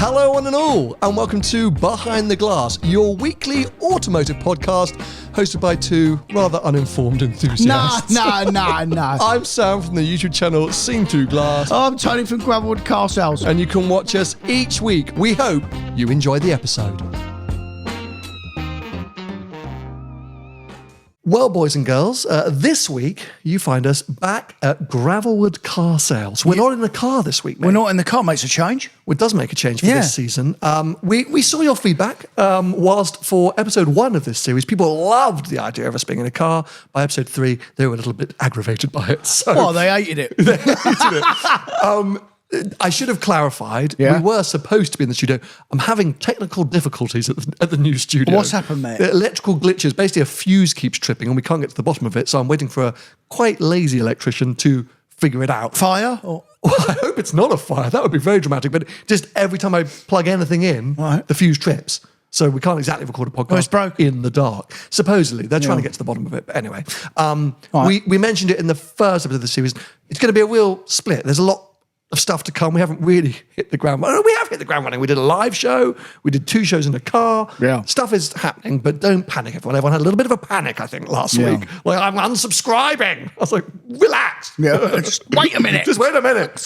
Hello one and all, and welcome to Behind the Glass, your weekly automotive podcast hosted by two rather uninformed enthusiasts. No. I'm Sam from the YouTube channel Seen Through Glass. I'm Tony from Gravelwood Car Sales. And you can watch us each week. We hope you enjoy the episode. Well, boys and girls, this week you find us back at Gravelwood Car Sales. We're not in the car this week, mate. We're not in the car, makes a change. It does make a change for this season. We saw your feedback whilst for episode 1 of this series, people loved the idea of us being in a car. By episode 3, they were a little bit aggravated by it. So well, they hated it. They hated it. I should have clarified. Yeah. We were supposed to be in the studio. I'm having technical difficulties at the new studio. What's happened, mate? The electrical glitches. Basically, a fuse keeps tripping and we can't get to the bottom of it. So I'm waiting for a quite lazy electrician to figure it out. Fire? Or? Well, I hope it's not a fire. That would be very dramatic. But just every time I plug anything in, the fuse trips. So we can't exactly record a podcast it's broken. in the dark. Supposedly. They're trying to get to the bottom of it. But anyway, we mentioned it in the first episode of the series. It's going to be a real split. There's a lot of stuff to come. We haven't really hit the ground running. We have hit the ground running. We did a live show. We did 2 shows in a car. Yeah. Stuff is happening, but don't panic, everyone. Everyone had a little bit of a panic, I think, last week. Like, I'm unsubscribing. I was like, relax. Yeah. Just wait a minute. Just wait a minute.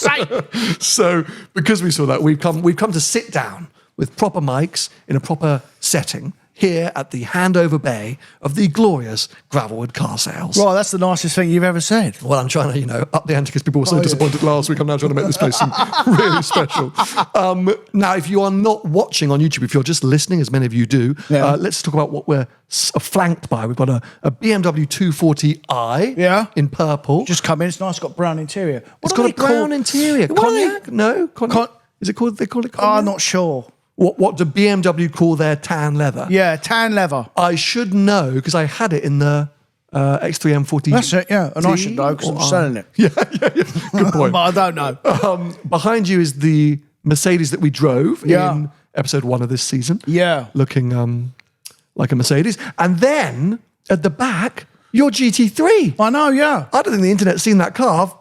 So, because we saw that, we've come to sit down with proper mics in a proper setting here at the handover bay of the glorious Gravelwood Car Sales. Well, that's the nicest thing you've ever said. Well, I'm trying to, up the ante because people were so disappointed last week. I'm now trying to make this place really special. Now, if you are not watching on YouTube, if you're just listening, as many of you do, let's talk about what we're flanked by. We've got a BMW 240i in purple. Just come in. It's nice. It's got brown interior. It's got a brown interior. Cognac? No? Cognac? Is it called? They call it cognac? I'm not sure. What do BMW call their tan leather? Yeah, tan leather. I should know because I had it in the X3 M40. That's it, yeah. And I should know because I'm selling it. Yeah. Good point. But I don't know. Behind you is the Mercedes that we drove in episode 1 of this season. Yeah. Looking like a Mercedes. And then at the back, your GT3. I know, yeah. I don't think the internet's seen that car,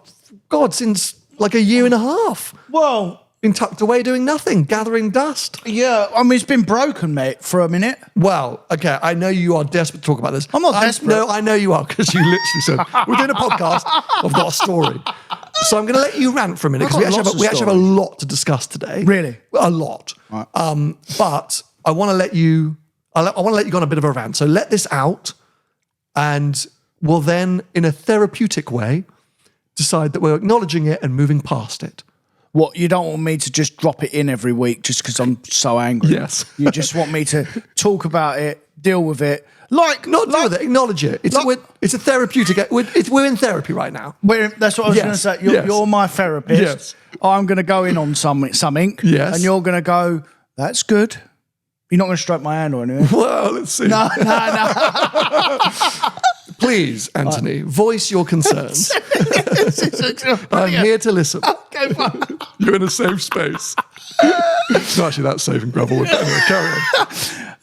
God, since like a year and a half. Well, been tucked away doing nothing, gathering dust. Yeah, I mean, it's been broken, mate, for a minute. Well, okay, I know you are desperate to talk about this. I'm not desperate. No, I know you are, because you literally said, we're doing a podcast, I've got a story. So I'm going to let you rant for a minute, because we actually have a lot to discuss today. Really? A lot. Right. But I want to let you, I want to let you go on a bit of a rant. So let this out, and we'll then, in a therapeutic way, decide that we're acknowledging it and moving past it. What, you don't want me to just drop it in every week just because I'm so angry? Yes. You just want me to talk about it, deal with it. Deal with it, acknowledge it. It's a therapeutic, we're in therapy right now. That's what I was going to say. You're my therapist. Yes. I'm going to go in on something. Yes. And you're going to go, that's good. You're not going to stroke my hand or anything. Well, let's see. No. Please, Anthony, voice your concerns. I'm here to listen. Okay, fine. You're in a safe space. It's not actually that safe in Gravelwood. Anyway, carry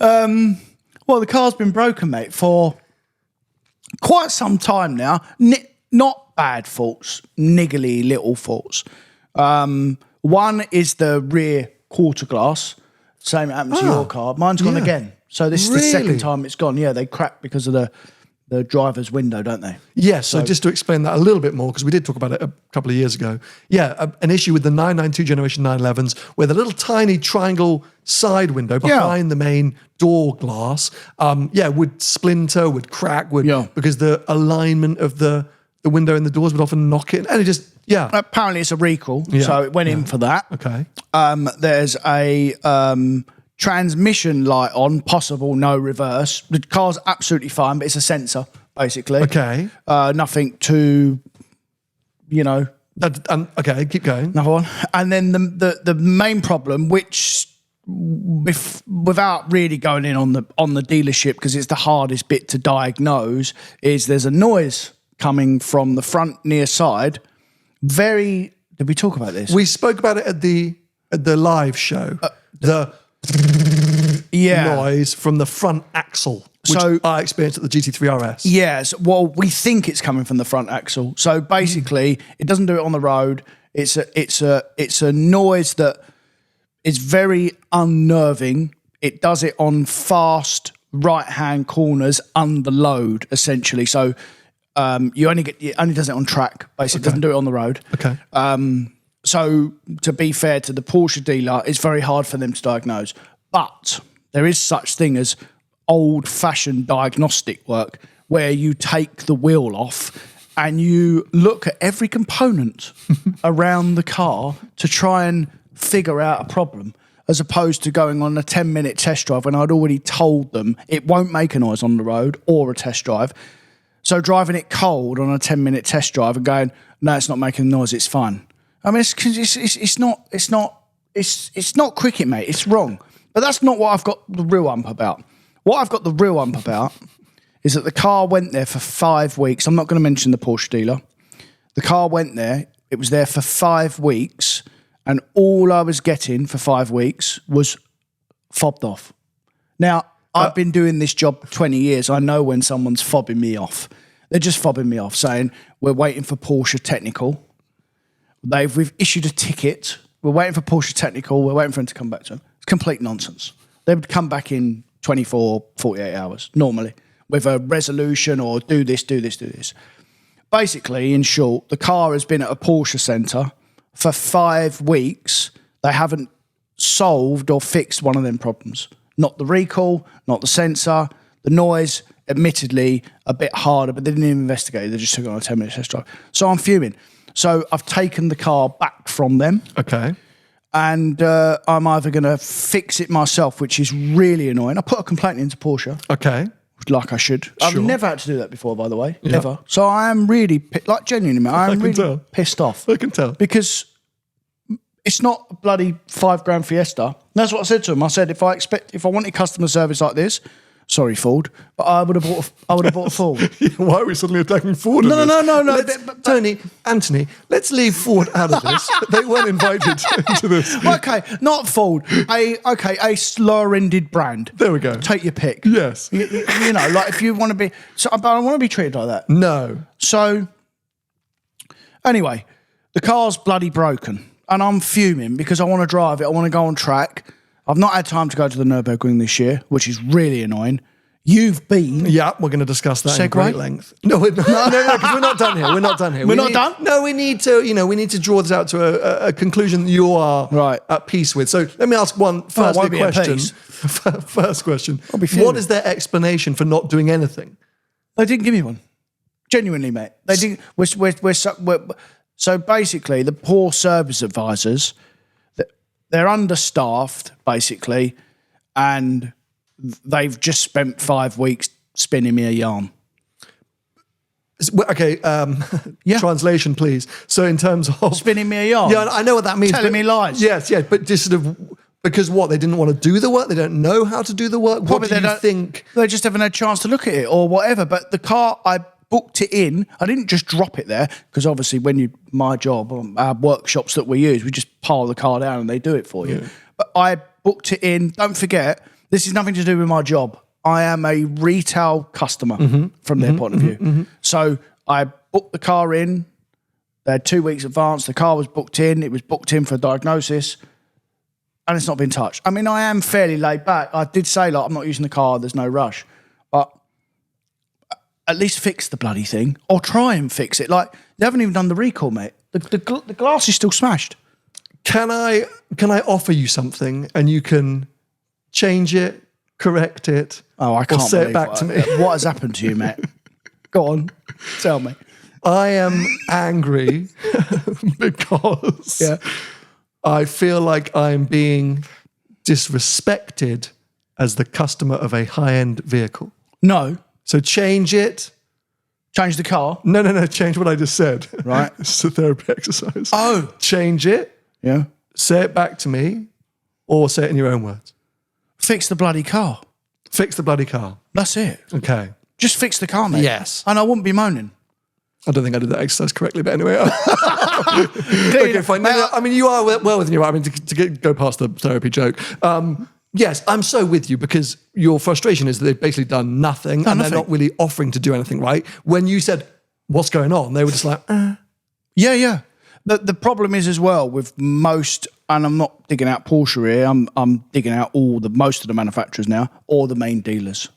on. Well, the car's been broken, mate, for quite some time now. Not bad faults, niggly little faults. One is the rear quarter glass. Same happened to your car. Mine's gone again. So this is the second time it's gone. Yeah, they cracked because of the driver's window, don't they? Yes, so just to explain that a little bit more, because we did talk about it a couple of years ago. Yeah, an issue with the 992 Generation 911s, where the little tiny triangle side window behind the main door glass, would splinter, would crack, because the alignment of the window and the doors would often knock it, and it just, Apparently it's a recall, so it went in for that. Okay. There's a transmission light on, possible no reverse. The car's absolutely fine, but it's a sensor, basically. Okay. Nothing to, okay, keep going. Another one. And then the main problem, which without really going in on the dealership, because it's the hardest bit to diagnose, is there's a noise coming from the front near side. Did we talk about this? We spoke about it at the live show. The noise from the front axle, which I experienced at the GT3 RS. Yes. Well, we think it's coming from the front axle. So basically, it doesn't do it on the road. It's a noise that is very unnerving. It does it on fast right-hand corners under load, essentially. So it only does it on track, basically. It doesn't do it on the road. Okay. So to be fair to the Porsche dealer, it's very hard for them to diagnose. But there is such thing as old-fashioned diagnostic work where you take the wheel off and you look at every component around the car to try and figure out a problem, as opposed to going on a 10-minute test drive when I'd already told them it won't make a noise on the road or a test drive. So driving it cold on a 10-minute test drive and going, no, it's not making a noise, it's fine. I mean, it's not cricket, mate. It's wrong. But that's not what I've got the real ump about. What I've got the real ump about is that the car went there for 5 weeks. I'm not going to mention the Porsche dealer. The car went there. It was there for 5 weeks. And all I was getting for 5 weeks was fobbed off. Now, I've been doing this job 20 years. I know when someone's fobbing me off. They're just fobbing me off, saying, we're waiting for Porsche technical. We've issued a ticket. We're waiting for Porsche technical. We're waiting for them to come back to them. It's complete nonsense. They would come back in 24, 48 hours, normally, with a resolution or do this. Basically, in short, the car has been at a Porsche centre for 5 weeks. They haven't solved or fixed one of them problems. Not the recall, not the sensor, the noise, admittedly, a bit harder, but they didn't even investigate it. They just took it on a 10-minute test drive. So I'm fuming. So I've taken the car back from them. Okay. And I'm either going to fix it myself, which is really annoying. I put a complaint into Porsche. Okay. Like I should. Sure. I've never had to do that before, by the way. Yeah. Never. So I am really, genuinely, I'm really pissed off. I can tell. Because it's not a bloody $5,000 Fiesta. And that's what I said to him. I said, if I wanted customer service like this, sorry, Ford, but I would have bought a Ford. Why are we suddenly attacking Ford? No. Tony, Anthony, let's leave Ford out of this. They weren't invited into this. Okay, not Ford. A slur-ended brand. There we go. Take your pick. Yes. You know, like if you want to be, but I want to be treated like that. No. So, anyway, the car's bloody broken, and I'm fuming because I want to drive it. I want to go on track. I've not had time to go to the Nurburgring this year, which is really annoying. You've been. Yeah, we're going to discuss that in great length. No, because we're not done here. We're not done here. We're not done? No, we need to draw this out to a conclusion that you are at peace with. So let me ask one first question. First question. What is their explanation for not doing anything? They didn't give me one. Genuinely, mate. They didn't. So basically, the poor service advisors, they're understaffed, basically, and they've just spent 5 weeks spinning me a yarn. Okay, translation, please. So in terms of... Spinning me a yarn? Yeah, I know what that means. Telling me lies? Yes, but just sort of... Because what? They didn't want to do the work? They don't know how to do the work? Probably what do you think? They just haven't had a chance to look at it or whatever. But the car, I booked it in. I didn't just drop it there because obviously my job, our workshops that we use, we just pile the car down and they do it for you. Yeah. But I booked it in. Don't forget, this is nothing to do with my job. I am a retail customer from their point of view. So I booked the car in. They had 2 weeks advance. The car was booked in. It was booked in for diagnosis. And it's not been touched. I mean, I am fairly laid back. I did say, I'm not using the car. There's no rush. But at least fix the bloody thing. Or try and fix it. Like, they haven't even done the recall, mate. The glass is still smashed. Can I offer you something and you can change it, correct it, I can't or say it back to me? What has happened to you, mate? Go on, tell me. I am angry because I feel like I'm being disrespected as the customer of a high-end vehicle. No. So change it. Change the car? No. Change what I just said. Right. It's a therapy exercise. Oh. Change it. Yeah. Say it back to me or say it in your own words. Fix the bloody car. Fix the bloody car. That's it. Okay. Just fix the car, mate. Yes. And I wouldn't be moaning. I don't think I did that exercise correctly, but anyway. Okay, fine. No, I mean, you are well within your right. I mean, to go past the therapy joke. Yes, I'm so with you because your frustration is that they've basically done nothing and they're not really offering to do anything, right? When you said, what's going on? They were just like, Yeah. The problem is as well with most and I'm not digging out Porsche here. I'm digging out most of the manufacturers now, or the main dealers.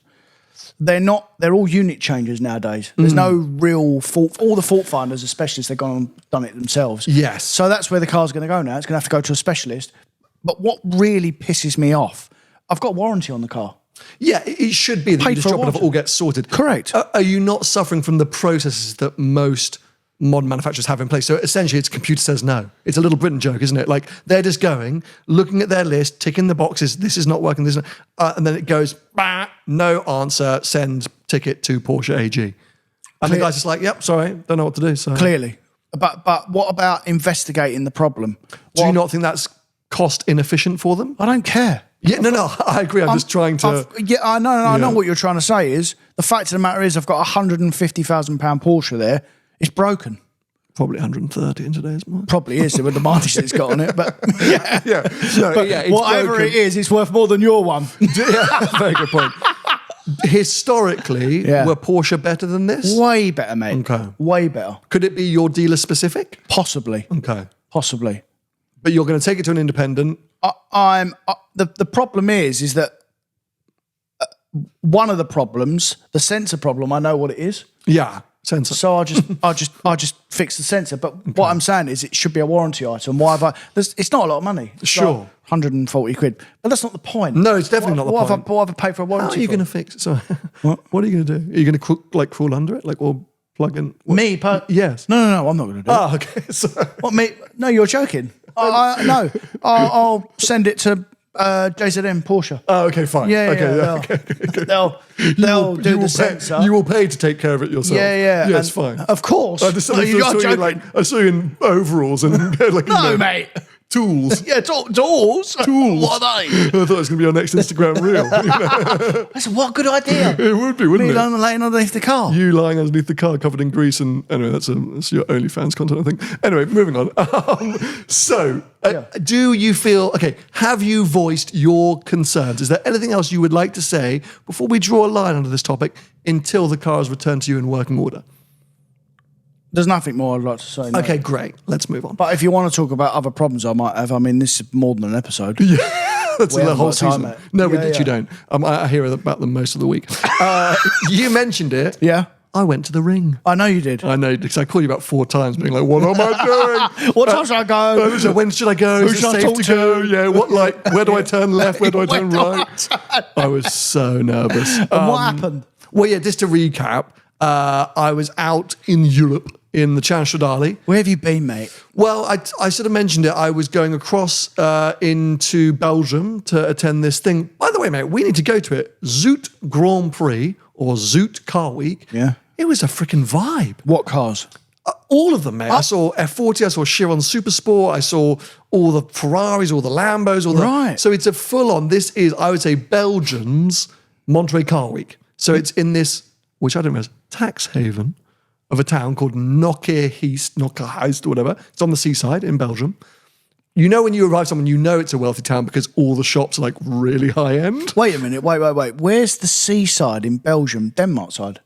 They're all unit changers nowadays. There's no real fault. All the fault finders are specialists. They've gone and done it themselves. Yes. So that's where the car's going to go now. It's going to have to go to a specialist. But what really pisses me off, I've got warranty on the car. Yeah, it should be that you just drop it off, it all gets sorted. Correct. Are you not suffering from the processes that most modern manufacturers have in place? So essentially, it's computer says no. It's a little Britain joke, isn't it? Like, they're just going, looking at their list, ticking the boxes, this is not working, this is not, and then it goes, bah, no answer, send ticket to Porsche AG. And the guy's just like, yep, sorry, don't know what to do. So Clearly. But what about investigating the problem? Do you not think that's cost inefficient for them? I don't care. Yeah, no, I agree. I'm just trying to... I know. I know what you're trying to say is, the fact of the matter is I've got a £150,000 Porsche there. It's broken. Probably 130 in today's market. Probably is with the mileage it's got on it, but Yeah. No, but yeah, it's whatever broken. it is, it's worth more than your one. Yeah, very good point. Historically, were Porsche better than this? Way better, mate. Okay. Way better. Could it be your dealer specific? Possibly. Okay. Possibly. But you're going to take it to an independent. The problem is that one of the problems, the sensor problem, I know what it is. Yeah, sensor. So I just fix the sensor. But what I'm saying is, it should be a warranty item. Why have I? It's not a lot of money. It's Sure. like 140 quid. But that's not the point. No, it's definitely not the point. What have I paid for a warranty? How are you going to fix it? Sorry. What are you going to do? Are you going to crawl under it, or plug in? Me? Yes. No, I'm not going to do it. Oh, okay. Sorry. What, me? No, you're joking. No, I'll send it to JZM Porsche. Oh, okay, fine. Yeah, okay, yeah. okay. They'll do the sensor. You will pay to take care of it yourself. Yeah. Yes, fine. Of course. I saw you in overalls and like No, mate. Tools. Yeah, tools. Tools. What are they? I thought it was going to be your next Instagram reel. That's what a good idea. It would be, wouldn't Me it? laying underneath the car. You lying underneath the car covered in grease, and anyway, that's your OnlyFans content, I think. Anyway, moving on. Do you feel, have you voiced your concerns? Is there anything else you would like to say before we draw a line under this topic until the car is returned to you in working order? There's nothing more I'd like to say. No. Okay, great. Let's move on. But if you want to talk about other problems I might have, I mean, this is more than an episode. Yeah, that's We the haven't whole got time, season. mate. No, we Yeah, literally yeah. don't. I hear about them most of the week. You mentioned it. Yeah. I went to the ring. I know you did. I know, because I called you about 4 times, being like, "What am I doing? What time should I go? So when should I go? Who Is it should I safe talk to go? Yeah, where do I turn left? Where do I turn Where do I right?" I was so nervous. And what happened? Well, yeah, just to recap, I was out in Europe in the Chancellerie. Where have you been, mate? Well, I sort of mentioned it. I was going across into Belgium to attend this thing. By the way, mate, we need to go to it. Zoot Grand Prix, or Zoot Car Week. Yeah. It was a freaking vibe. What cars? All of them, mate. I saw F40, I saw Chiron Supersport, I saw all the Ferraris, all the Lambos, Right. So it's a full-on, this is, I would say, Belgium's Monterey Car Week. So it's in this, which I don't know, tax haven of a town called Nokkerheist or whatever. It's on the seaside in Belgium. You know when you arrive somewhere, you know it's a wealthy town because all the shops are like really high-end. Wait a minute. Wait. Where's the seaside in Belgium? Denmark side?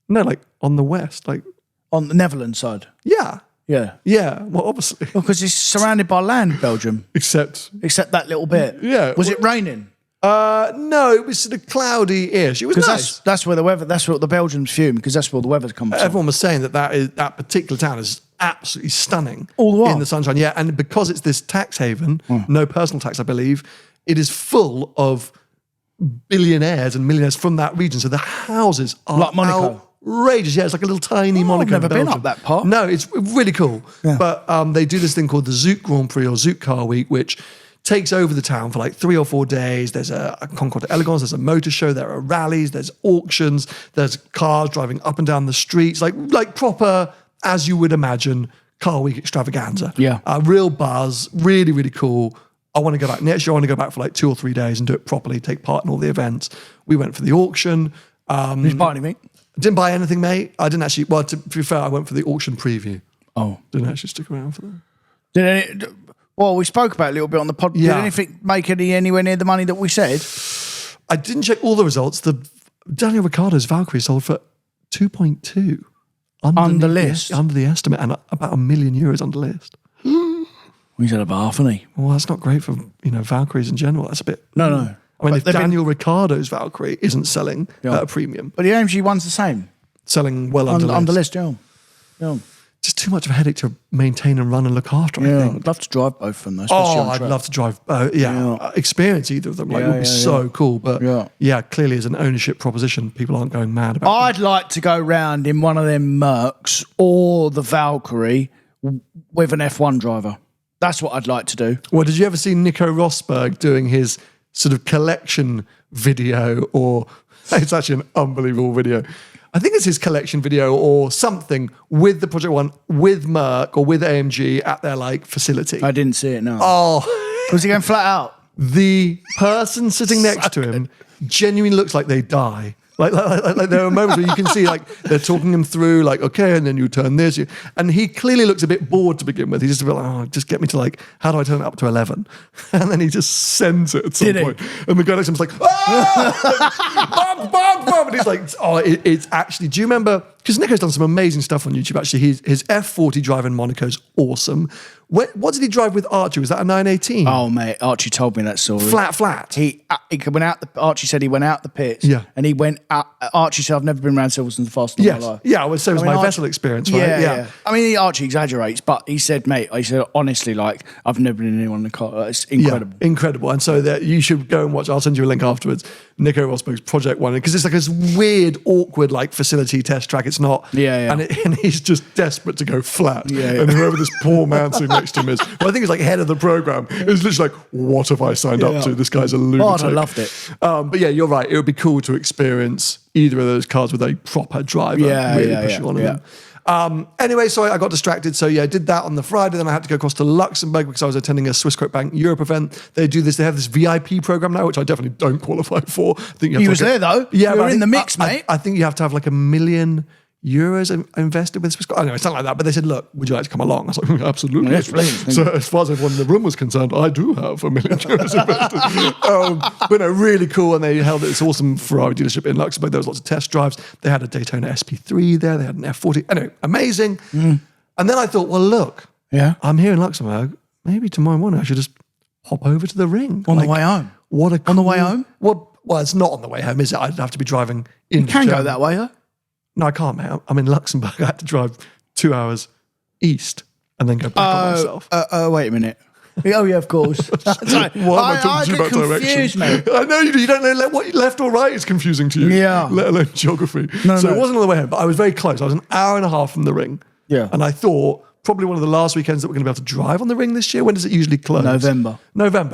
No, like on the west, like, On the Netherlands side? yeah. Yeah. Yeah, well, obviously. Because it's surrounded by land, Belgium. Except Except that little bit. Yeah. Was it raining? no, it was sort of cloudy-ish. It was Because nice. that's where the weather. That's what the Belgians fume. Because that's where the weather's come from. Everyone was saying that particular town is absolutely stunning. All the while? In the sunshine, yeah. And because it's this tax haven, no personal tax, I believe, it is full of billionaires and millionaires from that region. So the houses are Like Monaco? outrageous. Yeah, it's like a little tiny Monaco. I've never in been Belgium. up that part. No, it's really cool. Yeah. But they do this thing called the Zoot Grand Prix or Zoot Car Week, which takes over the town for like 3 or 4 days. There's a Concours d'Elegance, there's a motor show, there are rallies, there's auctions, there's cars driving up and down the streets, like proper, as you would imagine, Car Week extravaganza. Yeah. Real buzz, really, really cool. I want to go back next year. I want to go back for like 2 or 3 days and do it properly, take part in all the events. We went for the auction. Did you buy anything? Didn't buy anything, mate. I didn't actually, well, to be fair, I went for the auction preview. Oh. Didn't actually stick around for that. Well, we spoke about it a little bit on the pod. Yeah. Did anything make anywhere near the money that we said? I didn't check all the results. The Daniel Ricciardo's Valkyrie sold for 2.2 Under list? under the estimate, and about €1 million under list. He's had a bath, hasn't he? Well, that's not great for, Valkyries in general. That's a bit... No. I mean, if Daniel Ricciardo's Valkyrie isn't selling at a premium. But the AMG one's the same. Selling well under list, yeah. Just too much of a headache to maintain and run and look after, I think. I'd love to drive both of them, though. I'd love to drive, experience either of them. It would be so cool. But clearly as an ownership proposition, people aren't going mad about it. I'd like to go round in one of them Mercs or the Valkyrie with an F1 driver. That's what I'd like to do. Well, did you ever see Nico Rosberg doing his sort of collection video, or it's actually an unbelievable video. I think it's his collection video or something with the Project One, with Merc or with AMG at their facility. I didn't see it, no. Oh. Was he going flat out? The person sitting next to him genuinely looks like they die. Like there are moments where you can see they're talking him through okay, and then you turn this, and he clearly looks a bit bored to begin with. He's just a bit just get me to how do I turn it up to 11? And then he just sends it at some point. And the guy next to him's like, Bob, and he's like, it's actually, do you remember, because Nico's done some amazing stuff on YouTube actually, his F40 drive in Monaco's awesome. What did he drive with Archie? Was that a 918? Oh, mate, Archie told me that story. Flat. He went out, Archie said he went out the pits. Yeah. And he went out, Archie said, I've never been around Silverstone faster in my life. Yeah, well, so was my vessel experience, right? Yeah. I mean, Archie exaggerates, but he said, mate, honestly, I've never been in anyone in the car. It's incredible. Yeah, incredible. And so that you should go and watch, I'll send you a link afterwards, Nico Rosberg's Project One, because it's this weird, awkward, facility test track. It's not. Yeah. And he's just desperate to go flat. Yeah. And whoever this poor man sitting next to him is, well, I think he's head of the program. It's literally what have I signed up to? This guy's a lunatic. I loved it. But yeah, you're right. It would be cool to experience either of those cars with a proper driver really pushing on them. Anyway, so I got distracted. So I did that on the Friday. Then I had to go across to Luxembourg because I was attending a Swissquote Bank Europe event. They do this. They have this VIP program now, which I definitely don't qualify for. I think you was there though. Yeah, you were in the mix, mate. I think you have to have €1 million invested with Swissquote. Anyway, something like that. But they said, look, would you like to come along? I was like, absolutely. Yes, please. So as far as everyone in the room was concerned, I do have €1 million invested. But no, really cool. And they held this awesome Ferrari dealership in Luxembourg. There was lots of test drives. They had a Daytona SP3 there. They had an F40. Anyway, amazing. And then I thought, well, look, I'm here in Luxembourg. Maybe tomorrow morning I should just hop over to the ring. On the way home. On the way home? Well, it's not on the way home, is it? I'd have to be driving in. You can go that way, huh? No, I can't, mate. I'm in Luxembourg. I had to drive 2 hours east and then go back on myself. Wait a minute. Oh, yeah, of course. Why am I talking to you about direction? Mate. I know you do. You don't know what left or right is confusing to you. Yeah. Let alone geography. It wasn't on the way home, but I was very close. I was an hour and a half from the ring. Yeah. And I thought probably one of the last weekends that we're going to be able to drive on the ring this year. When does it usually close? November.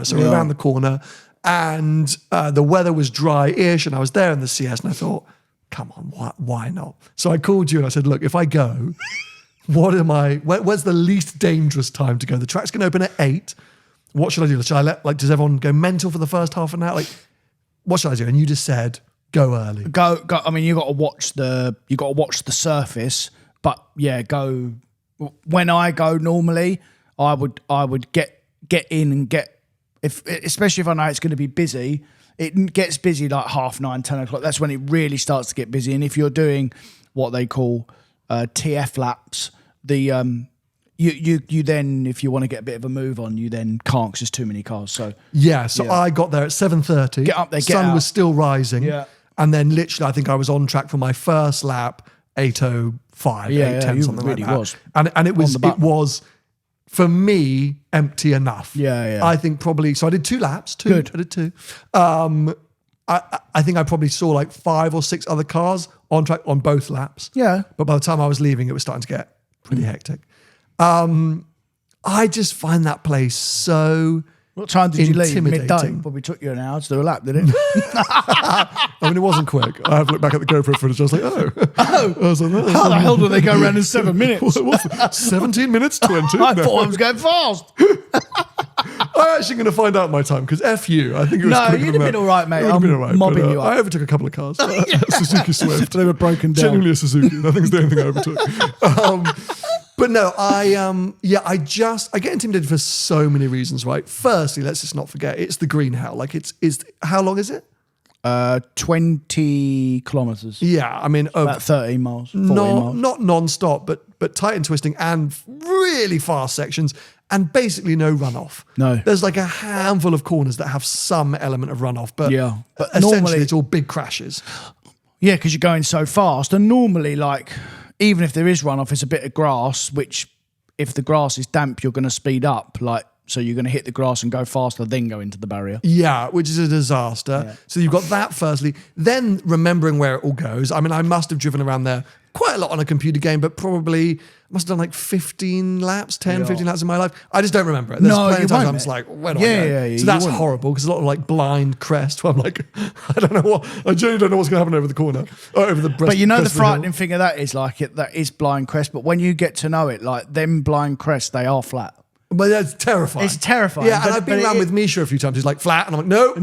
So we're around the corner. And the weather was dry-ish, and I was there in the CS, and I thought, come on, why not? So I called you and I said, look, if I go, where's the least dangerous time to go? The track's going to open at 8. What should I do? Should I does everyone go mental for the first half an hour? What should I do? And you just said, go early. Go. I mean, you got to watch the surface, but go. When I go normally, I would get in and especially if I know it's going to be busy. It gets busy 9:30, 10 o'clock. That's when it really starts to get busy. And if you're doing what they call TF laps, you then, if you want to get a bit of a move on, you then can't because there's too many cars. So I got there at 7:30. Get up there, Sun was still rising. Yeah. And then literally, I think I was on track for my first lap, 8:05, 8:10, something really like that. Was. And it was for me, empty enough. Yeah. I think probably, so I did 2 laps. Good. I did 2. I think I probably saw 5 or 6 other cars on track on both laps. Yeah. But by the time I was leaving, it was starting to get pretty hectic. I just find that place so What time did you leave? intimidating. Midday. Probably took you an hour to do a lap, did it? I mean, it wasn't quick. I have looked back at the GoPro footage. I was like, I was like, How the hell do they go around in 7 minutes? What's 17 minutes 20? I thought I was going fast. I'm actually going to find out my time because F you. I think it was No, quicker you'd than have been that. all right, mate. It would have been all right. Mobbing but, you up. I overtook a couple of cars. Suzuki Swift. They were broken down. Genuinely a Suzuki. I think it's the only thing I overtook. But no, I get intimidated for so many reasons, right? Firstly, let's just not forget, it's the green hell. How long is it? 20 kilometres. Yeah, I mean, About 30 miles, 40 miles. Not non-stop, but tight and twisting and really fast sections. and basically no runoff. No. There's like a handful of corners that have some element of runoff, but essentially normally it's all big crashes. Yeah, because you're going so fast. And normally, like, even if there is runoff, it's a bit of grass, which if the grass is damp, you're going to speed up. Like, so you're going to hit the grass and go faster, then go into the barrier. Yeah, which is a disaster. Yeah. So you've got that firstly. Then remembering where it all goes. I mean, I must have driven around there quite a lot on a computer game, but probably must have done like 15 laps, 10, 15 laps in my life. I just don't remember it. There's plenty of times I'm just like, where do I go? Yeah, so that's horrible because a lot of like blind crest where I'm like, I genuinely don't know what's going to happen over the corner. Or over the breast, but you know the frightening thing of that is like that is blind crest, but when you get to know it, like them blind crests, they are flat. But that's terrifying. It's terrifying. Yeah, and I've been around with Misha a few times. He's like, flat. And I'm like, no.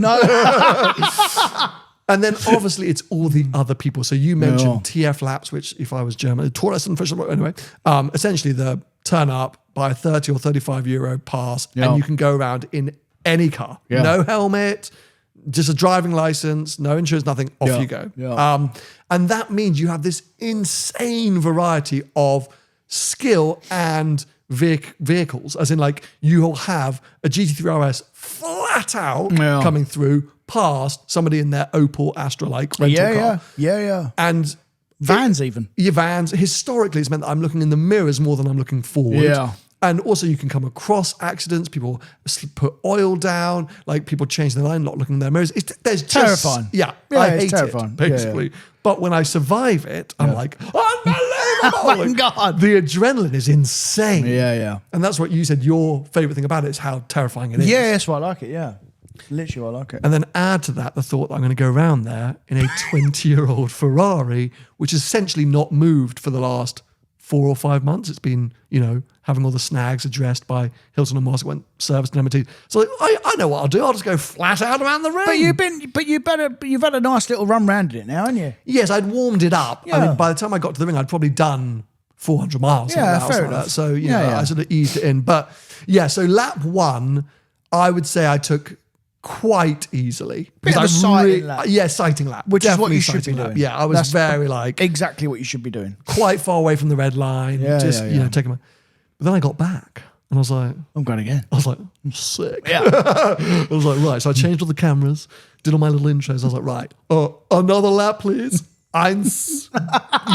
And then obviously it's all the other people. So you mentioned TF laps, which if I was German, anyway, essentially the turn up, buy a 30 or 35 euro pass, and you can go around in any car. Yeah. No helmet, just a driving license, no insurance, nothing, off you go. Yeah. And that means you have this insane variety of skill and vehicles, as in like you'll have a GT3 RS flat out coming through past somebody in their Opel Astra-like rental car. Yeah. And vans even. Your vans. Historically, it's meant that I'm looking in the mirrors more than I'm looking forward. Yeah. And also you can come across accidents. People put oil down, like people change their line, not looking in their mirrors. There's just... Terrifying. Yeah, I hate it, basically. Yeah. But when I survive it, I'm like, unbelievable! Oh my God. The adrenaline is insane. Yeah. And that's what you said your favourite thing about it is how terrifying it is. Yeah, that's why I like it, yeah. Literally, I like it. And then add to that the thought that I'm going to go around there in a 20-year-old Ferrari, which has essentially not moved for the last 4 or 5 months. It's been, having all the snags addressed by Hilton and Moss. It went serviced and MOT. So like, I know what I'll do. I'll just go flat out around the ring. But you've had a nice little run round it now, haven't you? Yes, I'd warmed it up. Yeah. I mean, by the time I got to the ring, I'd probably done 400 miles. Yeah, fair enough. That. So I sort of eased it in. But yeah, so lap 1, I would say I took quite easily. Bit of a sighting lap. Yeah, sighting lap. Which is what you should be doing. Yeah, I was exactly what you should be doing. Quite far away from the red line. Taking my... But then I got back and I was like... I'm going again. I was like, I'm sick. Yeah. I was like, right. So I changed all the cameras, did all my little intros. I was like, right, another lap, please. Eins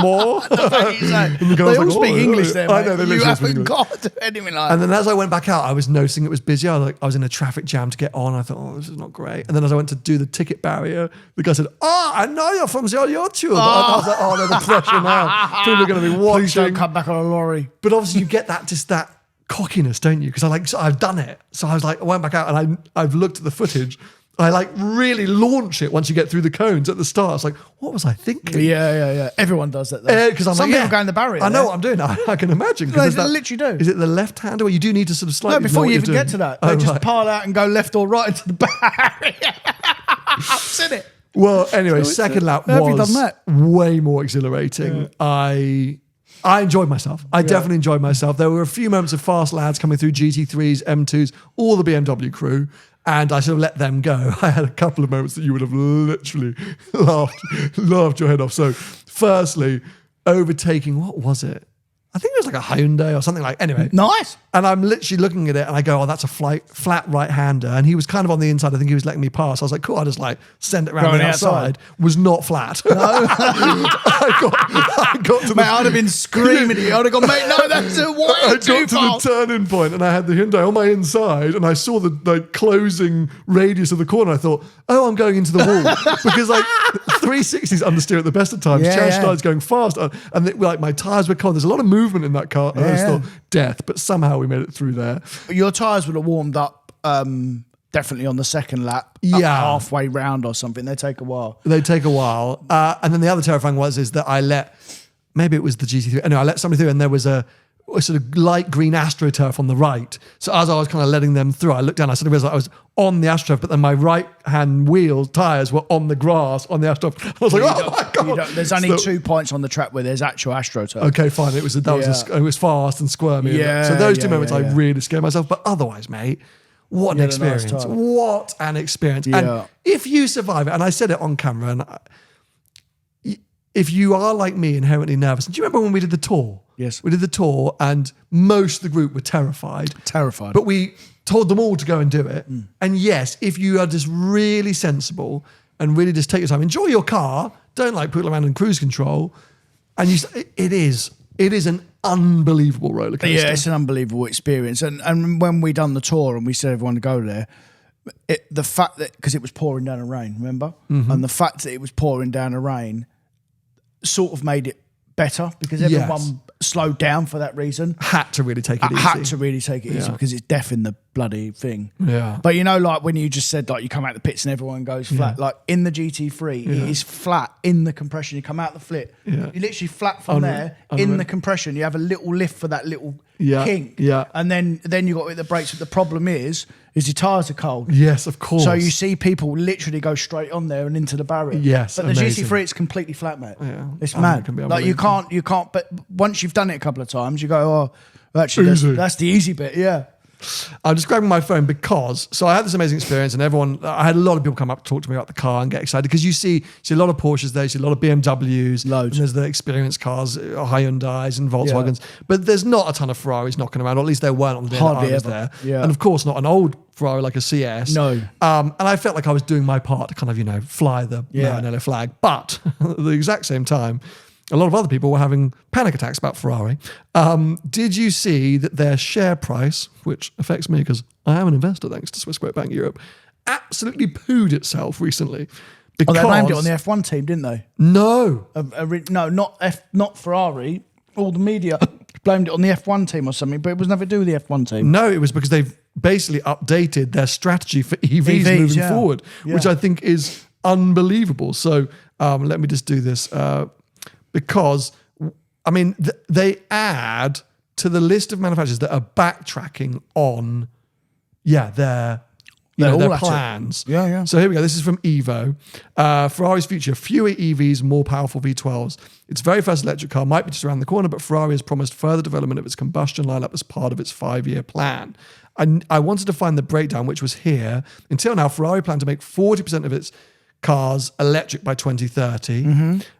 more. They all speak English there, mate. I know, you haven't got to do anything like that. And then as I went back out, I was noticing it was busy. I was in a traffic jam to get on. I thought, this is not great. And then as I went to do the ticket barrier, the guy said, I know you're from YouTube. And I was like, no, the pressure now. People are going to be watching. Please don't come back on a lorry. But obviously you get that cockiness, don't you? Because I've done it. So I was like, I went back out and I've looked at the footage. I like really launch it once you get through the cones at the start. It's like, what was I thinking? Yeah. Everyone does that though. Because some people go in the barrier. I know what I'm doing. I can imagine. They literally do. Is it the left hand or you do need to sort of slightly? No, before you even get to that, they just pile out and go left or right into the barrier. I've seen it. Well, anyway, second lap was way more exhilarating. Yeah. I enjoyed myself. I definitely enjoyed myself. There were a few moments of fast lads coming through, GT3s, M2s, all the BMW crew. And I sort of let them go. I had a couple of moments that you would have literally laughed your head off. So firstly, overtaking, what was it? I think it was like a Hyundai or something like, anyway. Nice. And I'm literally looking at it and I go, that's a flat right-hander. And he was kind of on the inside. I think he was letting me pass. I was like, cool, I'll just like send it around the outside. Was not flat. No. I got to I'd have been screaming at you. I'd have gone, mate, no, that's a way too far. I got to the turning point and I had the Hyundai on my inside and I saw the closing radius of the corner. I thought, I'm going into the wall. Because like 360s understeer at the best of times. Started going fast. And my tyres were cold. There's a lot of movement in that car. And I just thought, death. But somehow we made it through there. Your tyres would have warmed up definitely on the second lap. Halfway round or something. They take a while. And then the other terrifying is that maybe it was the GT3. Anyway, I let somebody through and there was a sort of light green AstroTurf on the right. So as I was kind of letting them through, I looked down, I suddenly realized I was on the AstroTurf, but then my right-hand tyres were on the grass on the AstroTurf. I was like, my God. There's only 2 points on the track where there's actual AstroTurf. Okay, fine. It was fast and squirmy. So those two moments I really scared myself. But otherwise, mate, what an experience. What an experience. Yeah. And if you survive it, and I said it on camera, and if you are like me, inherently nervous, do you remember when we did the tour? Yes. We did the tour and most of the group were terrified. Terrified. But we told them all to go and do it. And yes, if you are just really sensible and really just take your time, enjoy your car, don't like put around in cruise control, and it is an unbelievable roller coaster. Yeah, it's an unbelievable experience. And when we done the tour and we said everyone to go there, the fact that, because it was pouring down the rain, remember? And the fact that it was pouring down the rain sort of made it better because everyone slowed down for that reason. Had to really take it easy. Had to really take it easy because it's deaf in the bloody thing. Yeah. But like when you just said, like, you come out the pits and everyone goes flat, like in the GT3, it is flat in the compression. You come out the flip, you literally flat from there in the compression. You have a little lift for that little kink. Yeah. And then you got to hit the brakes. But the problem is your tyres are cold. Yes, of course. So you see people literally go straight on there and into the barrier. Yes, but the amazing. GT3, it's completely flat, mate. Yeah. It's mad. It can be Like you can't. But once you've done it a couple of times, you go, oh, actually, that's the easy bit. Yeah. I'm just grabbing my phone because, so I had this amazing experience and I had a lot of people come up to talk to me about the car and get excited because you see a lot of Porsches there, you see a lot of BMWs, loads. And there's the experience cars, Hyundais and Volkswagens, but there's not a ton of Ferraris knocking around, or at least there weren't on the day that I was there. Yeah. And of course not an old Ferrari like a CS. No. And I felt like I was doing my part to kind of, fly the Maranello flag. But at the exact same time, a lot of other people were having panic attacks about Ferrari. Did you see that their share price, which affects me because I am an investor thanks to Swiss Bank Europe, absolutely pooed itself recently? Because they blamed it on the F1 team, didn't they? No. No, not Ferrari. All the media blamed it on the F1 team or something, but it was nothing to do with the F1 team. No, it was because they've basically updated their strategy for EVs moving forward, which I think is unbelievable. So let me just do this. Because, I mean, they add to the list of manufacturers that are backtracking on, their plans. Yeah. So here we go. This is from Evo. Ferrari's future, fewer EVs, more powerful V12s. Its very first electric car might be just around the corner, but Ferrari has promised further development of its combustion lineup as part of its 5-year plan. And I wanted to find the breakdown, which was here. Until now, Ferrari planned to make 40% of its cars electric by 2030.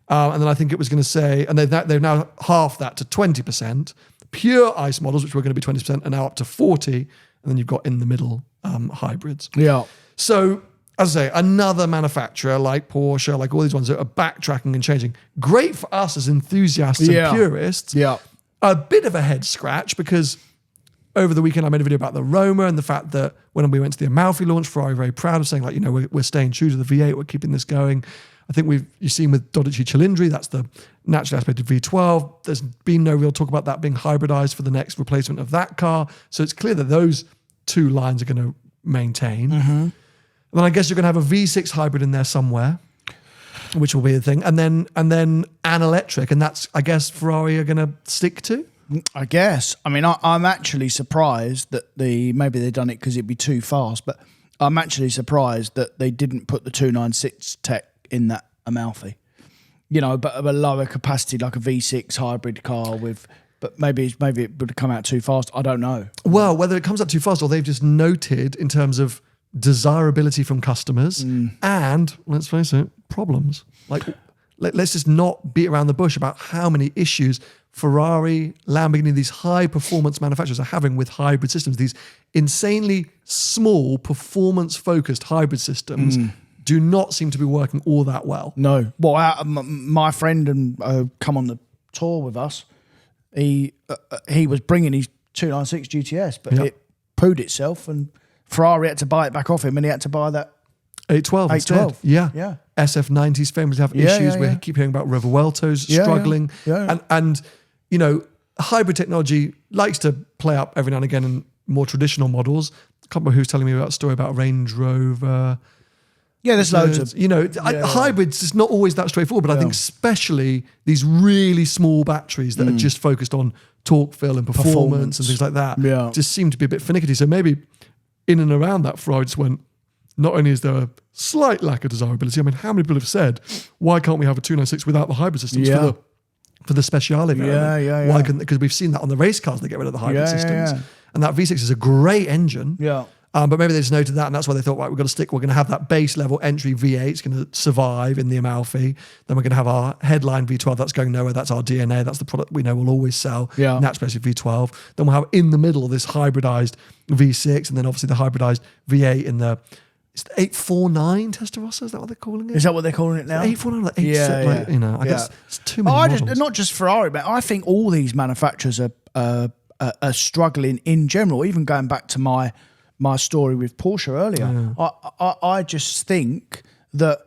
And then I think it was going to say, and they've now halved that to 20%. Pure ICE models, which were going to be 20%, are now up to 40%. And then you've got in the middle hybrids. Yeah. So, as I say, another manufacturer like Porsche, like all these ones that are backtracking and changing. Great for us as enthusiasts and purists. Yeah. A bit of a head scratch because over the weekend, I made a video about the Roma and the fact that when we went to the Amalfi launch, Ferrari very proud of saying, like, we're staying true to the V8, we're keeping this going. I think you've seen with Dodici Cilindri, that's the naturally aspirated V12. There's been no real talk about that being hybridized for the next replacement of that car. So it's clear that those two lines are going to maintain. And then I guess you're going to have a V6 hybrid in there somewhere, which will be the thing. And then an electric, and that's, I guess, Ferrari are going to stick to. I guess. I mean, I'm actually surprised that maybe they've done it because it'd be too fast, but I'm actually surprised that they didn't put the 296 tech in that Amalfi. But of a lower capacity, like a V6 hybrid car but maybe it would have come out too fast. I don't know. Well, whether it comes out too fast or they've just noted in terms of desirability from customers and, let's face it, problems. Like, let's just not beat around the bush about how many issues Ferrari, Lamborghini, these high-performance manufacturers are having with hybrid systems. These insanely small, performance-focused hybrid systems do not seem to be working all that well. No. Well, my friend and come on the tour with us, he was bringing his 296 GTS, but it pooed itself, and Ferrari had to buy it back off him, and he had to buy that 812 instead. Yeah. SF90s famously have issues. We keep hearing about Revueltos struggling. And hybrid technology likes to play up every now and again in more traditional models. I can't remember who's telling me about a story about Range Rover. Yeah, there's loads of... Hybrids is not always that straightforward, but I think especially these really small batteries that are just focused on torque fill and performance and things like that just seem to be a bit finicky. So maybe in and around that, Ferrari just went, not only is there a slight lack of desirability, I mean, how many people have said, why can't we have a 296 without the hybrid systems for the Speciale variant? Why couldn't, because we've seen that on the race cars, they get rid of the hybrid systems. And that V6 is a great engine. Yeah. But maybe they just noted that, and that's why they thought, right, we're going to have that base level entry V8. It's going to survive in the Amalfi. Then we're going to have our headline V12. That's going nowhere. That's our DNA. That's the product we know will always sell. Yeah. And that's basically V12. Then we'll have in the middle this hybridized V6, and then obviously the hybridized V8 in the. It's the 849 Testarossa. Is that what they're calling it? Is that what they're calling it now? 849, like 86, like, you know, I guess it's too many models. Not just Ferrari, but I think all these manufacturers are struggling in general. Even going back to my story with Porsche earlier, I just think that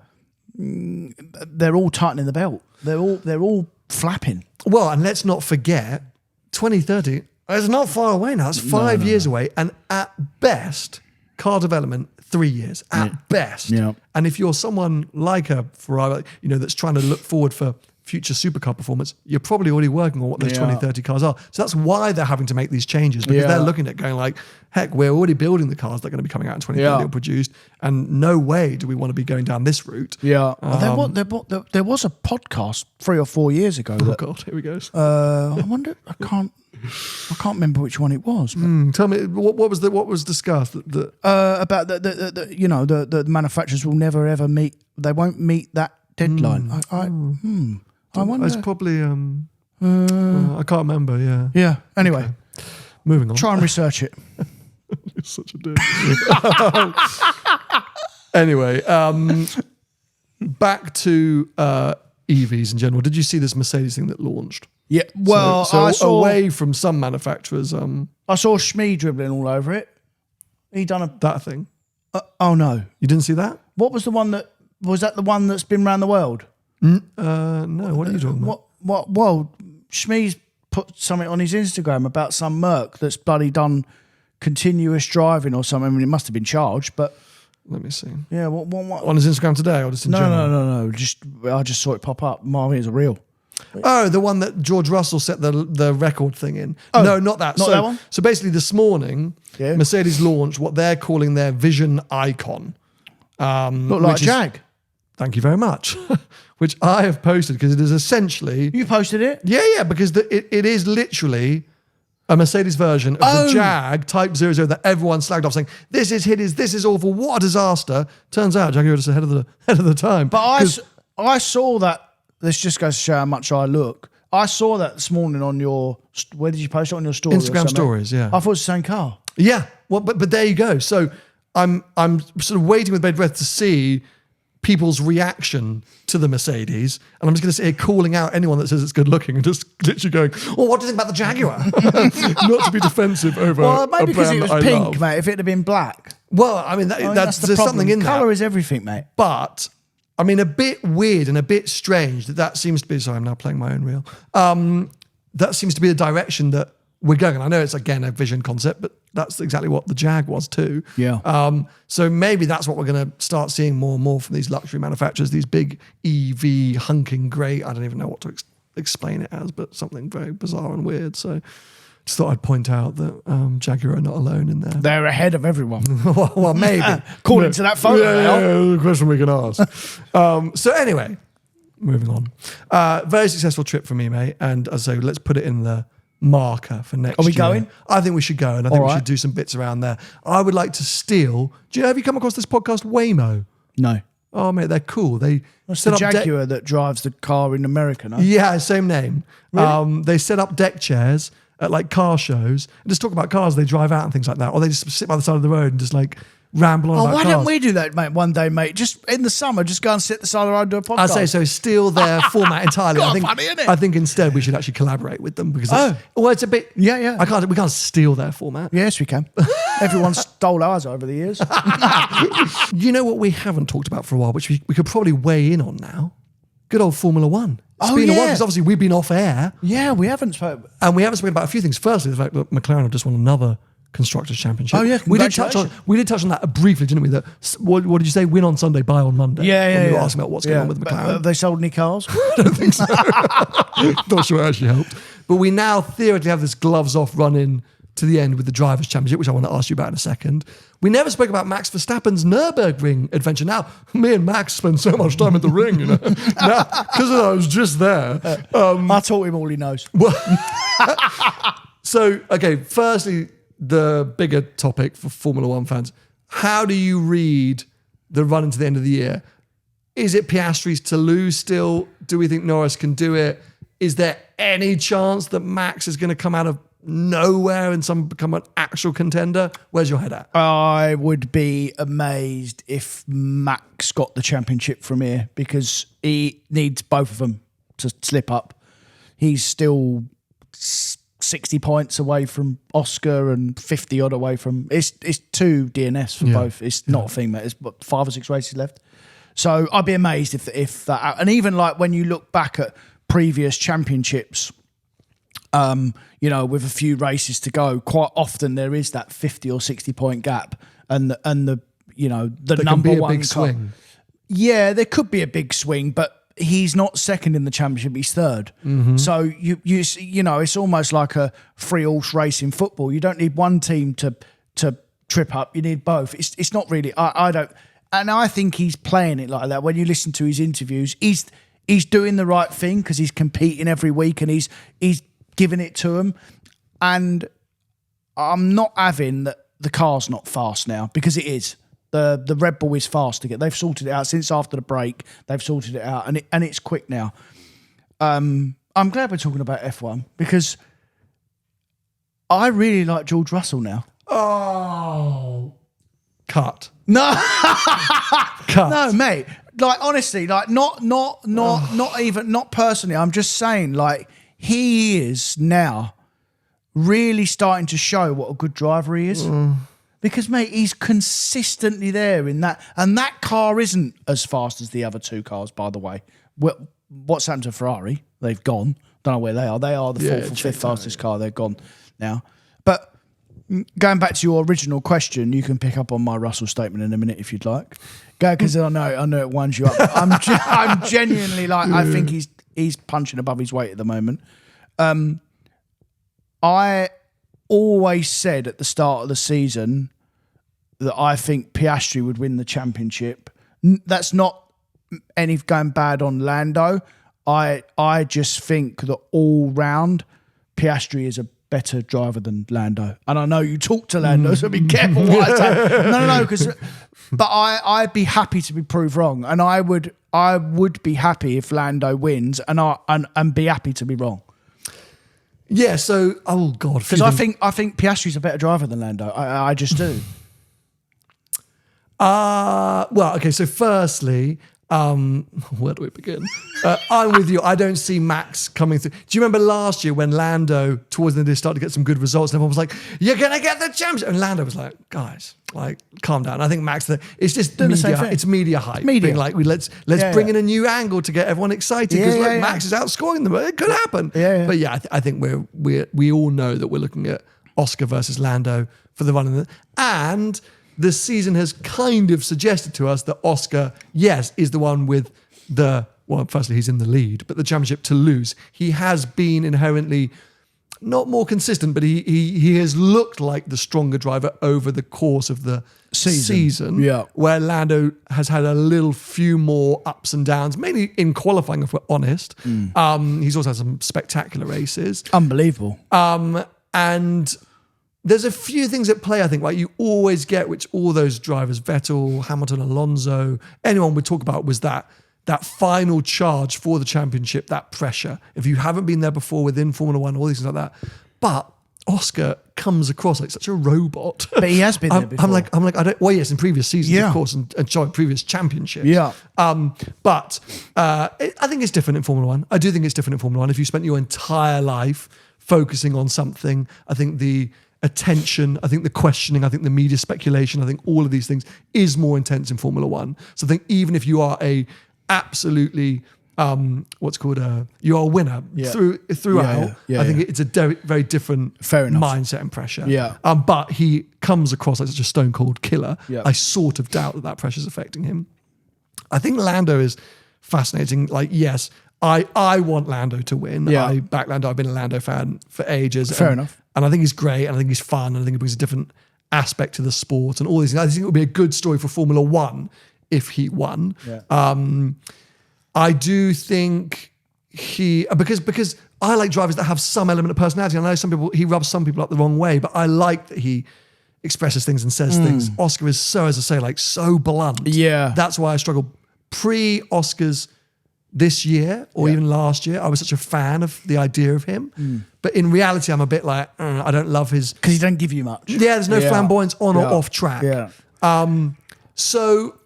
they're all tightening the belt. They're all flapping. Well, and let's not forget, 2030 is not far away now. It's 5 years away, and at best, car development 3 years at best. Yeah. And if you're someone like a Ferrari, you know, that's trying to look forward for future supercar performance, you're probably already working on what those 2030 cars are. So that's why they're having to make these changes, because they're looking at going like, heck, we're already building the cars that are going to be coming out in 2030 or produced, and no way do we want to be going down this route. Yeah. There was a podcast 3 or 4 years ago. Oh God, here we go. I wonder. I can't remember which one it was. Tell me what was discussed. About the manufacturers will never ever meet. They won't meet that deadline. I wonder. It's probably I can't remember. Yeah. Yeah. Anyway, okay. Moving on. Try and research it. You're such a dick. Anyway, back to EVs in general. Did you see this Mercedes thing that launched? Yeah. Well, so I saw away from some manufacturers. I saw Shmee dribbling all over it. He done that thing. Oh no, you didn't see that? What was the one that was that the one that's been around the world? No. What are you talking about? What? Well, Shmee's put something on his Instagram about some Merc that's bloody done continuous driving or something. I mean, it must have been charged, but let me see. Yeah, what? On his Instagram today, or just in general? No. I just saw it pop up. I mean, it's real. Oh, the one that George Russell set the record thing in. Oh, no, not that. Not that one? So basically this morning, Mercedes launched what they're calling their Vision Icon. Look like a Jag. Thank you very much. Which I have posted because it is essentially... You posted it? Yeah, because it is literally a Mercedes version of the Jag Type 00 that everyone slagged off saying, this is hideous, this is awful, what a disaster. Turns out Jaguar was ahead of the time. But I saw that. This just goes to show how much I look. I saw that this morning on your... Where did you post it? On your story? Instagram stories, yeah. I thought it was the same car. Yeah, well, but there you go. So I'm sort of waiting with bated breath to see people's reaction to the Mercedes, and I'm just going to sit here calling out anyone that says it's good looking and just literally going, "Well, what do you think about the Jaguar?" Not to be defensive over. Well, maybe because it was pink, love. mate. If it had been black, well, I mean, that's there's something in that. Colour is everything, mate. But I mean, a bit weird and a bit strange that seems to be. Sorry, I'm now playing my own reel. That seems to be the direction that we're going. And I know it's again a vision concept, but that's exactly what the Jag was too. Yeah. So maybe that's what we're going to start seeing more and more from these luxury manufacturers, these big EV hunking great. I don't even know what to explain it as, but something very bizarre and weird. So just thought I'd point out that Jaguar are not alone in there. They're ahead of everyone. well, maybe. According to that photo. Yeah, the question we can ask. So anyway, moving on. Very successful trip for me, mate. And as I say, let's put it in the marker for next year. Are we going? I think we should go, and I think we should do some bits around there. I would like to steal. Have you come across this podcast, Waymo? No. Oh, mate, they're cool. That's the Jaguar that drives the car in America, no? Yeah, same name. Really? They set up deck chairs at like car shows and just talk about cars they drive out and things like that, or they just sit by the side of the road and just like ramble on about why cars. don't we do that, mate, one day, mate? Just in the summer, just go and sit at the side of the road and do a podcast. I say so. Steal their format entirely. God, funny, isn't it? I think instead we should actually collaborate with them because it's a bit. Yeah. We can't steal their format. Yes, we can. Everyone stole ours over the years. You know what we haven't talked about for a while, which we could probably weigh in on now? Good old Formula One. It's been a while because obviously we've been off air. Yeah, we haven't spoken. And we haven't spoken about a few things. Firstly, the fact that McLaren have just won another Constructors' Championship. Oh yeah, we did touch on that briefly, didn't we? That what did you say? Win on Sunday, buy on Monday. Yeah. We were asking about what's going on with McLaren. Have they sold any cars? I don't think so. Not sure it actually helped. But we now theoretically have this gloves off run in to the end with the Drivers' Championship, which I want to ask you about in a second. We never spoke about Max Verstappen's Nurburgring adventure. Now, me and Max spend so much time at the ring, you know. Now, because I was just there. I taught him all he knows. So, okay, firstly, the bigger topic for Formula One fans. How do you read the run into the end of the year? Is it Piastri's to lose still? Do we think Norris can do it? Is there any chance that Max is going to come out of nowhere and become an actual contender? Where's your head at? I would be amazed if Max got the championship from here, because he needs both of them to slip up. He's still 60 points away from Oscar and 50 odd away from... It's 2 DNS for both. It's not a thing, mate. It's 5 or 6 races left. So I'd be amazed if that... And even like when you look back at previous championships, with a few races to go, quite often there is that 50 or 60 point gap, and the number one big swing. Yeah, there could be a big swing, but he's not second in the championship; he's third. Mm-hmm. So you it's almost like a 3-horse race in football. You don't need one team to trip up; you need both. It's not really. I don't, and I think he's playing it like that. When you listen to his interviews, he's doing the right thing because he's competing every week and he's giving it to him. And I'm not having that the car's not fast now, because it is. The Red Bull is fast to get. They've sorted it out since after the break. They've sorted it out, and it's quick now. I'm glad we're talking about F1, because I really like George Russell now. Oh, cut. No, Cut. no, mate. Like honestly, like not even not personally. I'm just saying, like, he is now really starting to show what a good driver he is. Because, mate, he's consistently there in that. And that car isn't as fast as the other 2 cars, by the way. What's happened to Ferrari? They've gone. Don't know where they are. They are the 4th or 5th fastest car. They're gone now. But going back to your original question, you can pick up on my Russell statement in a minute if you'd like. Go, because I know it winds you up. I'm genuinely like, I think he's punching above his weight at the moment. I always said at the start of the season that I think Piastri would win the championship. That's not any going bad on Lando. I just think that all round Piastri is a better driver than Lando. And I know you talk to Lando, so be careful what I say. No, but I'd be happy to be proved wrong, and I would be happy if Lando wins, and be happy to be wrong. Yeah. So, oh god, because I think Piastri's a better driver than Lando. I just do. Well, okay. So, firstly, where do we begin? I'm with you. I don't see Max coming through. Do you remember last year when Lando, towards the end, started to get some good results, and everyone was like, "You're gonna get the championship," and Lando was like, "Guys, like, calm down." I think Max, it's just media. It's media hype. Being like, let's bring in a new angle to get everyone excited, because Max is outscoring them. It could happen. But yeah, I think we all know that we're looking at Oscar versus Lando for the run and the season has kind of suggested to us that Oscar, yes, is the one with firstly, he's in the lead, but the championship to lose. He has been inherently not more consistent, but he has looked like the stronger driver over the course of the season. Where Lando has had a little few more ups and downs, mainly in qualifying, if we're honest. He's also had some spectacular races. Unbelievable. And there's a few things at play, I think, like you always get, which all those drivers, Vettel, Hamilton, Alonso, anyone would talk about, was that final charge for the championship, that pressure. If you haven't been there before within Formula One, all these things like that. But Oscar comes across like such a robot. But he has been there before. I'm like, I don't. Well, yes, in previous seasons, of course, and previous championships. Yeah. But I think it's different in Formula One. I do think it's different in Formula One. If you spent your entire life focusing on something, I think the attention, I think the questioning, I think the media speculation, I think all of these things is more intense in Formula One. So I think even if you are a absolutely you are a winner throughout. I think it's a very different mindset and pressure. But he comes across like such a stone cold killer. I sort of doubt that pressure's affecting him. I think Lando is fascinating. Like, yes, I want Lando to win. I back Lando. I've been a Lando fan for ages. Fair enough. And I think he's great, and I think he's fun, and I think it brings a different aspect to the sport and all these things. I think it would be a good story for Formula One if he won. I do think because I like drivers that have some element of personality. I know he rubs some people up the wrong way, but I like that he expresses things and says things. Oscar is so, as I say, like so blunt. Yeah. That's why I struggle. Pre-Oscars this year or even last year, I was such a fan of the idea of him. But in reality, I'm a bit like, I don't love his... Because he doesn't give you much. Yeah, there's no flamboyance on or off track. Yeah. So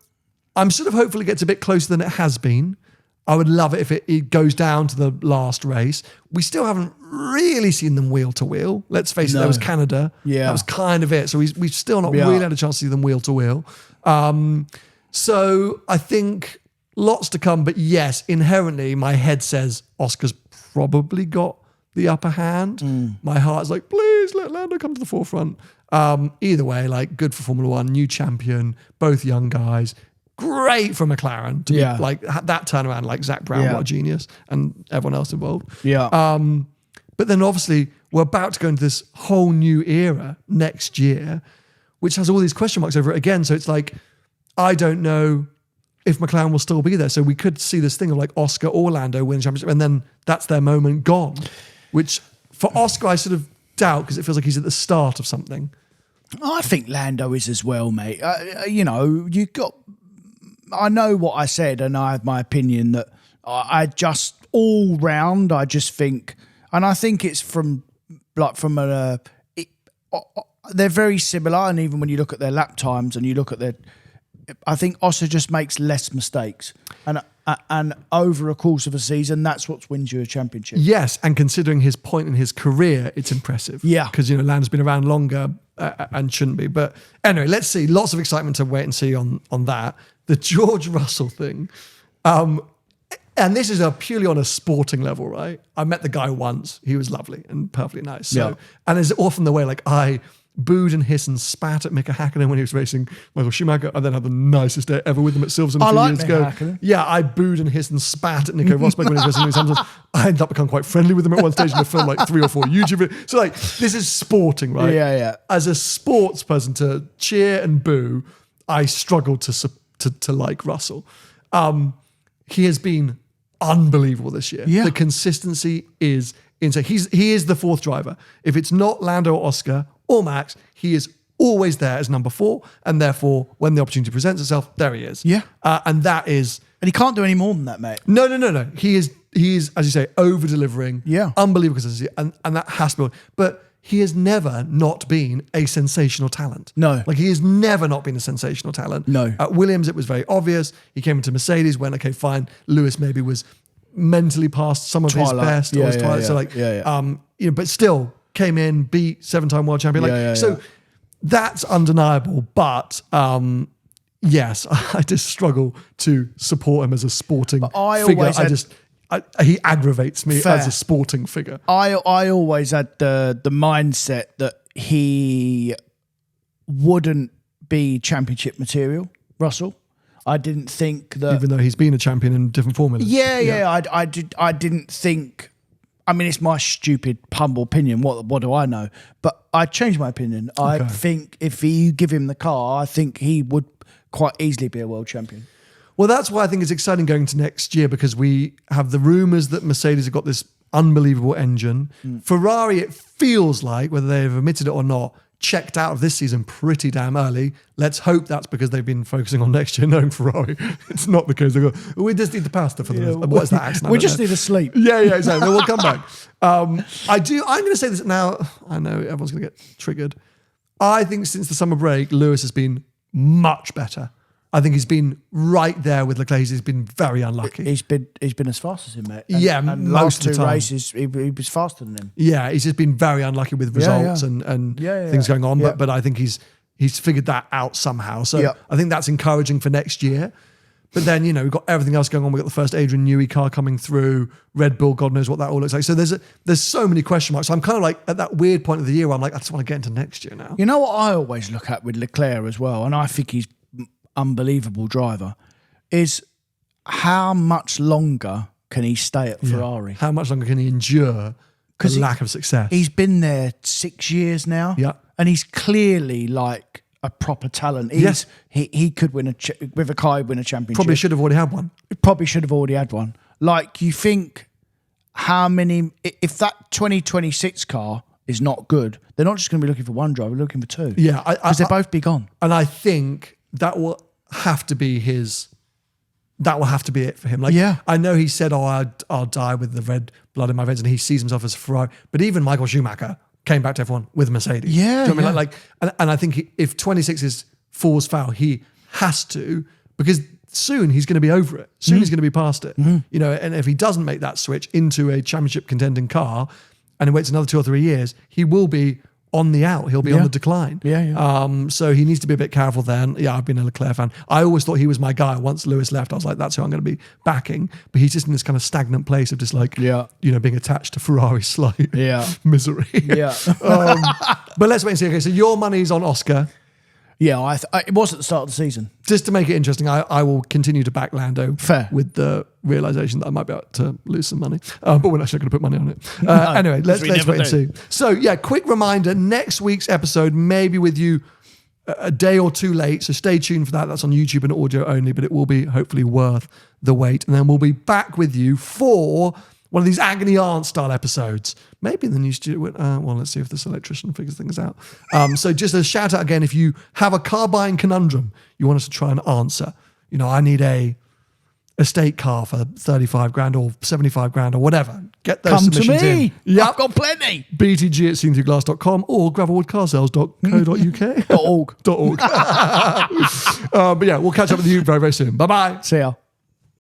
I'm sort of hopeful it gets a bit closer than it has been. I would love it if it goes down to the last race. We still haven't really seen them wheel to wheel. Let's face it, that was Canada. Yeah. That was kind of it. So we've still not really had a chance to see them wheel to wheel. So I think lots to come. But yes, inherently, my head says Oscar's probably got the upper hand. My heart's like, please let Lando come to the forefront. Either way, like good for Formula One, new champion, both young guys. Great for McLaren to be like that turnaround, like Zach Brown, what a genius, and everyone else involved. Yeah. But then obviously we're about to go into this whole new era next year, which has all these question marks over it again. So it's like, I don't know if McLaren will still be there. So we could see this thing of like Oscar or Lando win the championship, and then that's their moment gone. Which for Oscar, I sort of doubt because it feels like he's at the start of something. I think Lando is as well, mate. I know what I said, and I have my opinion that I just all round. I just think, and I think it's they're very similar. And even when you look at their lap times and you look at I think Oscar just makes less mistakes, and over a course of a season, that's what wins you a championship. Yes, and considering his point in his career, it's impressive. Yeah, because Lando's been around longer and shouldn't be. But anyway, let's see. Lots of excitement to wait and see on that. The George Russell thing, and this is purely on a sporting level, right? I met the guy once. He was lovely and perfectly nice. So, and it's often the way, like I booed and hissed and spat at Mika Hakkinen when he was racing Michael Schumacher, and then had the nicest day ever with him at Silverstone a few years ago. Hakkinen. Yeah, I booed and hissed and spat at Nico Rosberg when he was racing Lewis Hamilton. I ended up becoming quite friendly with him at one stage, and I filmed like 3 or 4 YouTube videos. So like, this is sporting, right? Yeah, yeah. As a sports person, to cheer and boo, I struggled to like Russell. He has been unbelievable this year. Yeah. The consistency is insane. He is the fourth driver. If it's not Lando or Oscar or Max, he is always there as number 4, and therefore when the opportunity presents itself, there he is. Yeah. And that is... And he can't do any more than that, mate. No. He is, as you say, over-delivering. Yeah. Unbelievable consistency, and that has to be... But he has never not been a sensational talent. No. Like, he has never not been a sensational talent. No. At Williams, it was very obvious. He came into Mercedes when, okay, fine, Lewis maybe was mentally past some of his best. Yeah, or his twilight. yeah. So, like, but still came in, beat 7-time world champion. So that's undeniable. But, yes, I just struggle to support him as a sporting figure. He aggravates me as a sporting figure. I always had the mindset that he wouldn't be championship material, Russell. I didn't think that... Even though he's been a champion in different formulas. Yeah. I didn't think... I mean, it's my stupid, humble opinion. What do I know? But I changed my opinion. I think if you give him the car, I think he would quite easily be a world champion. Well, that's why I think it's exciting going to next year, because we have the rumours that Mercedes have got this unbelievable engine. Ferrari, it feels like, whether they've admitted it or not, checked out of this season pretty damn early. Let's hope that's because they've been focusing on next year, knowing Ferrari. It's not the case. They go, we just need the pasta for the... What is that accent? We just need to sleep. Yeah, exactly. We'll come back. I'm going to say this now. I know everyone's going to get triggered. I think since the summer break, Lewis has been much better. I think he's been right there with Leclerc. He's been very unlucky. He's been as fast as him, mate. And most of the time. races, he was faster than him. Yeah, he's just been very unlucky with results and things going on. But I think he's figured that out somehow. So I think that's encouraging for next year. But then, we've got everything else going on. We've got the first Adrian Newey car coming through, Red Bull, God knows what that all looks like. So there's so many question marks. So I'm kind of like at that weird point of the year where I'm like, I just want to get into next year now. You know what I always look at with Leclerc as well, and I think he's unbelievable driver, is how much longer can he stay at Ferrari? How much longer can he endure the lack of success? He's been there 6 years now. Yeah. And he's clearly like a proper talent. He could win with a car, win a championship. Probably should have already had one. Like, you think how many, if that 2026 car is not good, they're not just going to be looking for one driver, they're looking for two. Yeah. Because they'll both be gone. And I think that will have to be it for him. Like, Yeah. I know he said, I'll die with the red blood in my veins, and he sees himself as a Ferrari. But even Michael Schumacher came back to F1 with Mercedes. Yeah. Do you know what I mean? Yeah. And I think if 26 falls foul, he has to, because soon he's going to be over it. Soon he's going to be past it. You know, and if he doesn't make that switch into a championship contending car and he waits another 2 or 3 years, he will be on the out. He'll be on the decline. Yeah. So he needs to be a bit careful then. Yeah, I've been a Leclerc fan. I always thought he was my guy. Once Lewis left, I was like, that's who I'm going to be backing. But he's just in this kind of stagnant place of just like, you know, being attached to Ferrari's slight misery. Yeah. But let's wait and see. Okay, so your money's on Oscar. Yeah, it was at the start of the season. Just to make it interesting, I will continue to back Lando. Fair. With the realization that I might be able to lose some money. But we're actually not going to put money on it. Anyway, let's wait and see. So yeah, quick reminder, next week's episode may be with you a day or two late. So stay tuned for that. That's on YouTube and audio only, but it will be hopefully worth the wait. And then we'll be back with you for one of these agony aunt style episodes. Maybe in the new studio. Well, let's see if this electrician figures things out. So just a shout out again, if you have a car buying conundrum you want us to try and answer. You know, I need a estate car for 35 grand or 75 grand or whatever. Get those submissions in. Yep. I've got plenty. btg@seenthroughglass.com or gravelwoodcarsales.co.uk. .org. But yeah, we'll catch up with you very, very soon. Bye-bye. See ya.